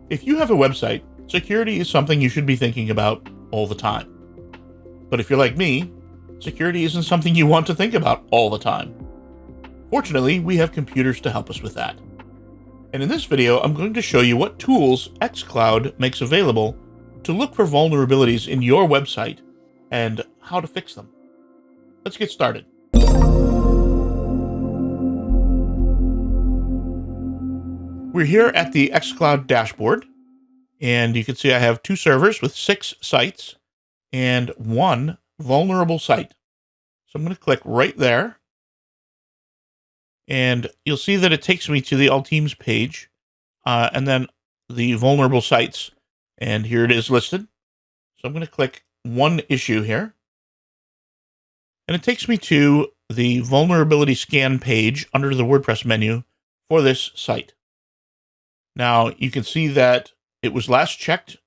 If you have a website, security is something you should be thinking about all the time. But if you're like me, security isn't something you want to think about all the time. Fortunately, we have computers to help us with that. And in this video, I'm going to show you what tools xCloud makes available to look for vulnerabilities in your website and how to fix them. Let's get started. We're here at the xCloud dashboard, and you can see I have 2 servers with 6 sites and 1 vulnerable site. So I'm going to click right there, and you'll see that it takes me to the All Teams page, and then the vulnerable sites, and here it is listed. So I'm going to click one issue here, and it takes me to the vulnerability scan page under the WordPress menu for this site. Now, you can see that it was last checked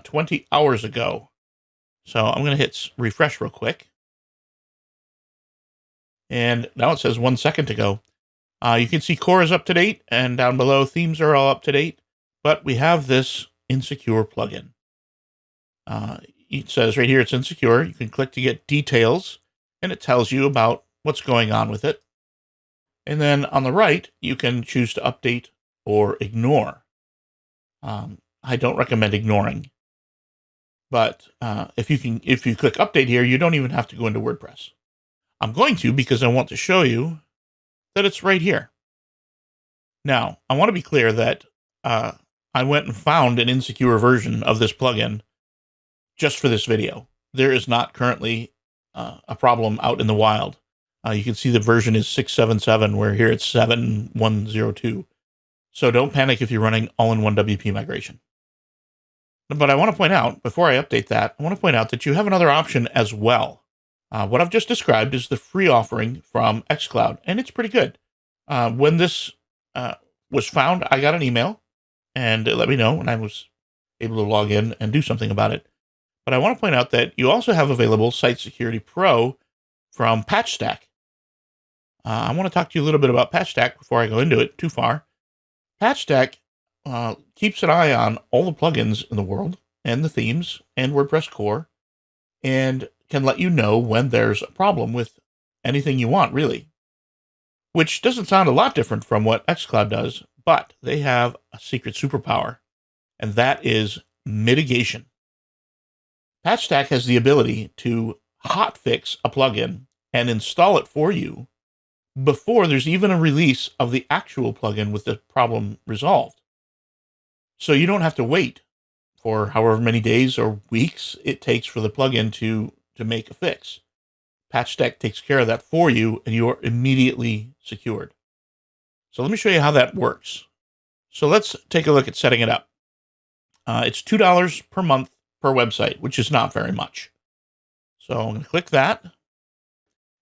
20 hours ago. So I'm going to hit refresh real quick. And now it says 1 second to go. You can see core is up to date, and down below themes are all up to date. But we have this insecure plugin. It says right here it's insecure. You can click to get details, and it tells you about what's going on with it. And then on the right, you can choose to update or ignore. I don't recommend ignoring, but if you click update here, you don't even have to go into WordPress. I'm going to because I want to show you that it's right here. Now, I want to be clear that I went and found an insecure version of this plugin just for this video. There is not currently a problem out in the wild. You can see the version is 6.7.7, where here it's 7.1.0.2. So don't panic if you're running all-in-one WP migration. But I want to point out, before I update that, I want to point out that you have another option as well. What I've just described is the free offering from xCloud, and it's pretty good. When this was found, I got an email, and it let me know, and I was able to log in and do something about it. But I want to point out that you also have available Site Security Pro from Patchstack. I want to talk to you a little bit about Patchstack before I go into it too far. Patchstack keeps an eye on all the plugins in the world, and the themes, and WordPress core, and can let you know when there's a problem with anything you want, really. Which doesn't sound a lot different from what xCloud does, but they have a secret superpower, and that is mitigation. Patchstack has the ability to hotfix a plugin and install it for you before there's even a release of the actual plugin with the problem resolved. So you don't have to wait for however many days or weeks it takes for the plugin to make a fix. Patchstack takes care of that for you, and you're immediately secured. So let me show you how that works. So let's take a look at setting it up. It's $2 per month per website, which is not very much. So I'm going to click that.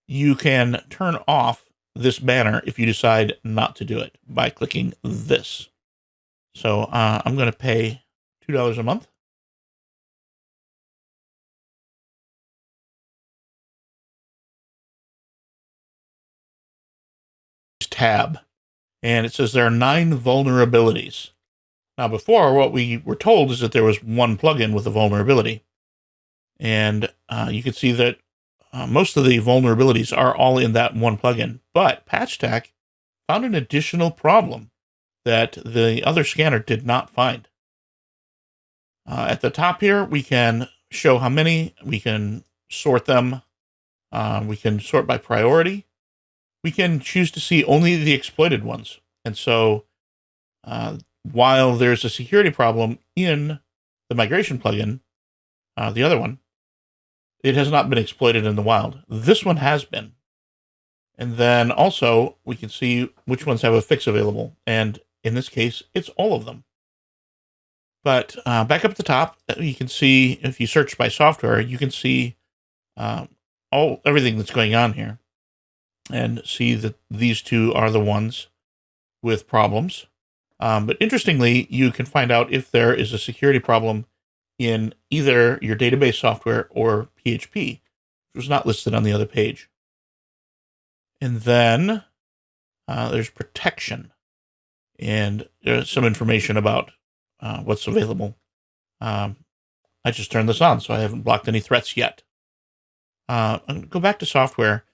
You can turn off this banner if you decide not to do it by clicking this. So I'm going to pay $2 a month. Tab, and it says there are 9 vulnerabilities. Now, before, what we were told is that there was 1 plugin with a vulnerability, and you can see that most of the vulnerabilities are all in that 1 plugin. But Patchstack found an additional problem that the other scanner did not find. At the top here, we can show how many. We can sort them. We can sort by priority. We can choose to see only the exploited ones. And so while there's a security problem in the migration plugin, the other one, it has not been exploited in the wild. This one has been. And then also we can see which ones have a fix available. And in this case, it's all of them. But back up at the top, you can see, if you search by software, you can see everything that's going on here, and see that these 2 are the ones with problems. But interestingly, you can find out if there is a security problem in either your database software or PHP, which was not listed on the other page. And then there's protection, and there's some information about what's available. I just turned this on, so I haven't blocked any threats yet. Go back to software.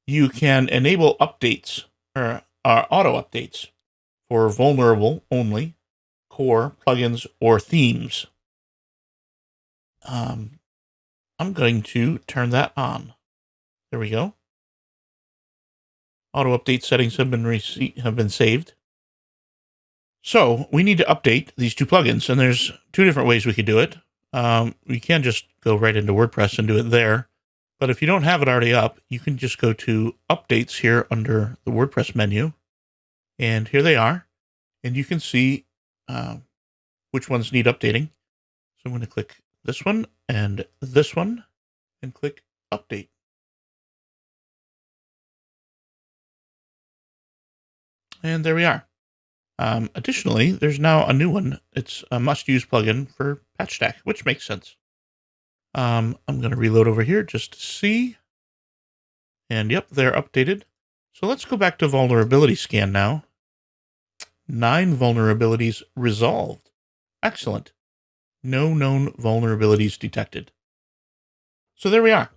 You can enable updates or auto updates for vulnerable only, core, plugins, or themes. I'm going to turn that on. There we go. Auto update settings have been saved. So we need to update these two plugins, and there's two different ways we could do it. We can just go right into WordPress and do it there. But if you don't have it already up, you can just go to Updates here under the WordPress menu. And here they are. And you can see which ones need updating. So I'm going to click this one and click Update. And there we are. Additionally, there's now a new one. It's a must-use plugin for Patchstack, which makes sense. I'm going to reload over here just to see. And yep, they're updated. So let's go back to vulnerability scan now. 9 vulnerabilities resolved. Excellent. No known vulnerabilities detected. So there we are.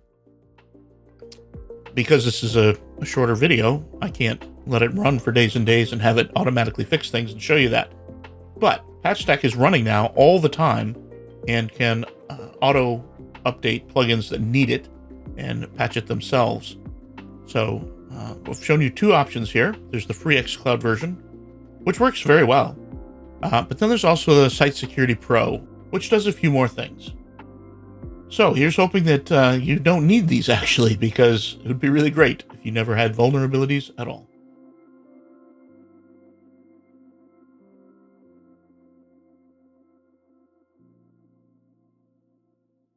Because this is a shorter video, I can't let it run for days and days and have it automatically fix things and show you that. But Patchstack is running now all the time and can auto update plugins that need it and patch it themselves. So we've shown you two options here. There's the free xCloud version, which works very well. But then there's also the Site Security Pro, which does a few more things. So here's hoping that you don't need these actually, because it would be really great if you never had vulnerabilities at all.